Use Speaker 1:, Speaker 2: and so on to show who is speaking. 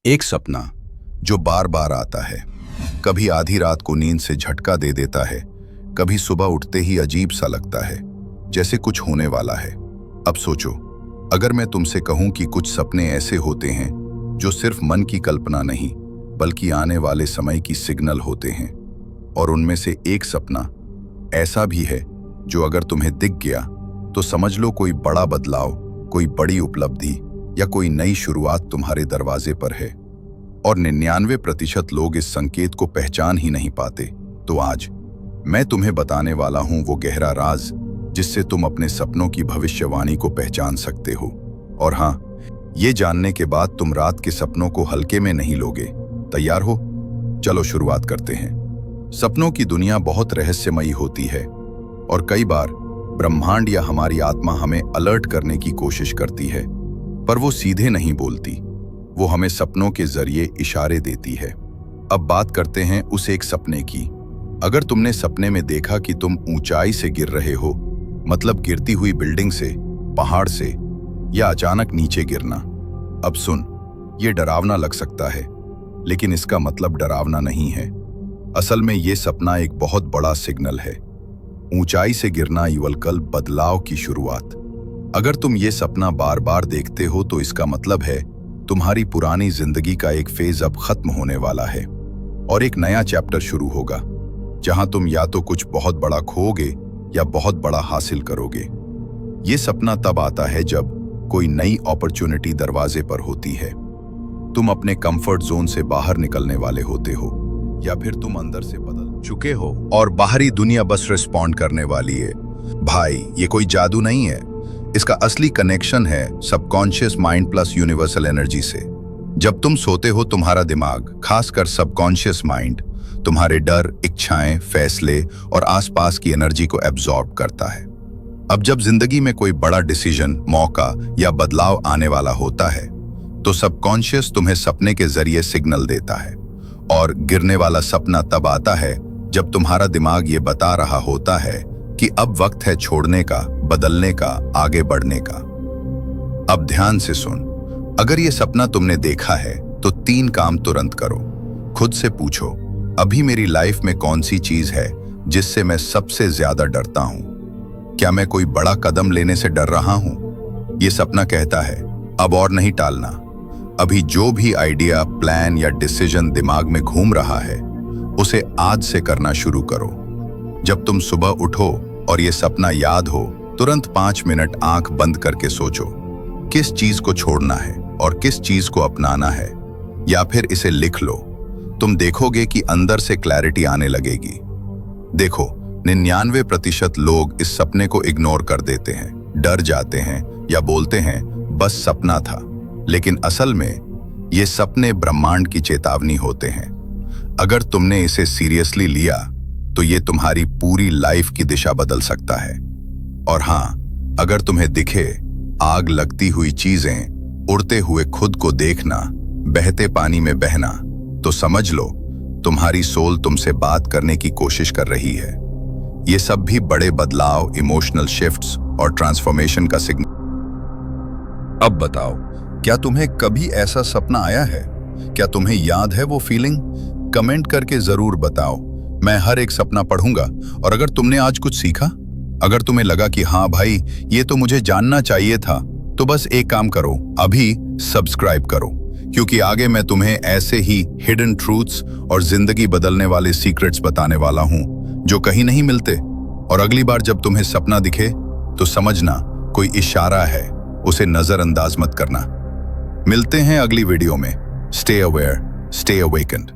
Speaker 1: एक सपना जो बार बार आता है, कभी आधी रात को नींद से झटका दे देता है, कभी सुबह उठते ही अजीब सा लगता है जैसे कुछ होने वाला है। अब सोचो, अगर मैं तुमसे कहूं कि कुछ सपने ऐसे होते हैं जो सिर्फ मन की कल्पना नहीं बल्कि आने वाले समय की सिग्नल होते हैं, और उनमें से एक सपना ऐसा भी है जो अगर तुम्हें दिख गया तो समझ लो कोई बड़ा बदलाव, कोई बड़ी उपलब्धि या कोई नई शुरुआत तुम्हारे दरवाजे पर है। और 99% लोग इस संकेत को पहचान ही नहीं पाते। तो आज मैं तुम्हें बताने वाला हूं वो गहरा राज जिससे तुम अपने सपनों की भविष्यवाणी को पहचान सकते हो। और हाँ, ये जानने के बाद तुम रात के सपनों को हल्के में नहीं लोगे। तैयार हो? चलो शुरुआत करते हैं। सपनों की दुनिया बहुत रहस्यमयी होती है और कई बार ब्रह्मांड या हमारी आत्मा हमें अलर्ट करने की कोशिश करती है, पर वो सीधे नहीं बोलती, वो हमें सपनों के जरिए इशारे देती है। अब बात करते हैं उस एक सपने की। अगर तुमने सपने में देखा कि तुम ऊंचाई से गिर रहे हो, मतलब गिरती हुई बिल्डिंग से, पहाड़ से, या अचानक नीचे गिरना। अब सुन, ये डरावना लग सकता है, लेकिन इसका मतलब डरावना नहीं है। असल में ये सपना एक बहुत बड़ा सिग्नल है। ऊंचाई से गिरना युवलकल बदलाव की शुरुआत। अगर तुम ये सपना बार बार देखते हो तो इसका मतलब है तुम्हारी पुरानी जिंदगी का एक फेज अब खत्म होने वाला है और एक नया चैप्टर शुरू होगा, जहां तुम या तो कुछ बहुत बड़ा खोओगे या बहुत बड़ा हासिल करोगे। ये सपना तब आता है जब कोई नई अपॉर्चुनिटी दरवाजे पर होती है। तुम अपने कंफर्ट जोन से बाहर निकलने वाले होते हो, या फिर तुम अंदर से बदल चुके हो और बाहरी दुनिया बस रिस्पॉन्ड करने वाली है। भाई, ये कोई जादू नहीं है, इसका असली कनेक्शन है subconscious mind plus universal energy से। जब तुम सोते हो, तुम्हारा दिमाग, खासकर सबकॉन्शियस माइंड, तुम्हारे डर, इच्छाएं, फैसले और आसपास की एनर्जी को एब्जॉर्ब करता है। अब जब जिंदगी में कोई बड़ा डिसीजन, मौका या बदलाव आने वाला होता है तो सबकॉन्शियस तुम्हें सपने के जरिए सिग्नल देता है। और गिरने वाला सपना तब आता है जब तुम्हारा दिमाग ये बता रहा होता है कि अब वक्त है छोड़ने का, बदलने का, आगे बढ़ने का। अब ध्यान से सुन, अगर ये सपना तुमने देखा है तो 3 काम तुरंत करो। खुद से पूछो, अभी मेरी लाइफ में कौन सी चीज है जिससे मैं सबसे ज्यादा डरता हूं? क्या मैं कोई बड़ा कदम लेने से डर रहा हूं? ये सपना कहता है अब और नहीं टालना। अभी जो भी आइडिया, प्लान या डिसीजन दिमाग में घूम रहा है उसे आज से करना शुरू करो। जब तुम सुबह उठो और ये सपना याद हो, तुरंत 5 मिनट आंख बंद करके सोचो किस चीज को छोड़ना है और किस चीज को अपनाना है, या फिर इसे लिख लो। तुम देखोगे कि अंदर से क्लैरिटी आने लगेगी। देखो, 99% लोग इस सपने को इग्नोर कर देते हैं, डर जाते हैं या बोलते हैं बस सपना था। लेकिन असल में ये सपने ब्रह्मांड की चेतावनी होते हैं। अगर तुमने इसे सीरियसली लिया तो ये तुम्हारी पूरी लाइफ की दिशा बदल सकता है। और हाँ, अगर तुम्हें दिखे आग लगती हुई चीजें, उड़ते हुए खुद को देखना, बहते पानी में बहना, तो समझ लो तुम्हारी सोल तुमसे बात करने की कोशिश कर रही है। ये सब भी बड़े बदलाव, इमोशनल शिफ्ट्स और ट्रांसफॉर्मेशन का सिग्नल। अब बताओ, क्या तुम्हें कभी ऐसा सपना आया है? क्या तुम्हें याद है वो फीलिंग? कमेंट करके जरूर बताओ। मैं हर एक सपना पढ़ूंगा। और अगर तुमने आज कुछ सीखा, अगर तुम्हें लगा कि हाँ भाई, ये तो मुझे जानना चाहिए था, तो बस एक काम करो, अभी सब्सक्राइब करो, क्योंकि आगे मैं तुम्हें ऐसे ही हिडन ट्रूथ्स और जिंदगी बदलने वाले सीक्रेट्स बताने वाला हूं जो कहीं नहीं मिलते। और अगली बार जब तुम्हें सपना दिखे तो समझना कोई इशारा है, उसे नजरअंदाज मत करना। मिलते हैं अगली वीडियो में। Stay aware, stay awakened.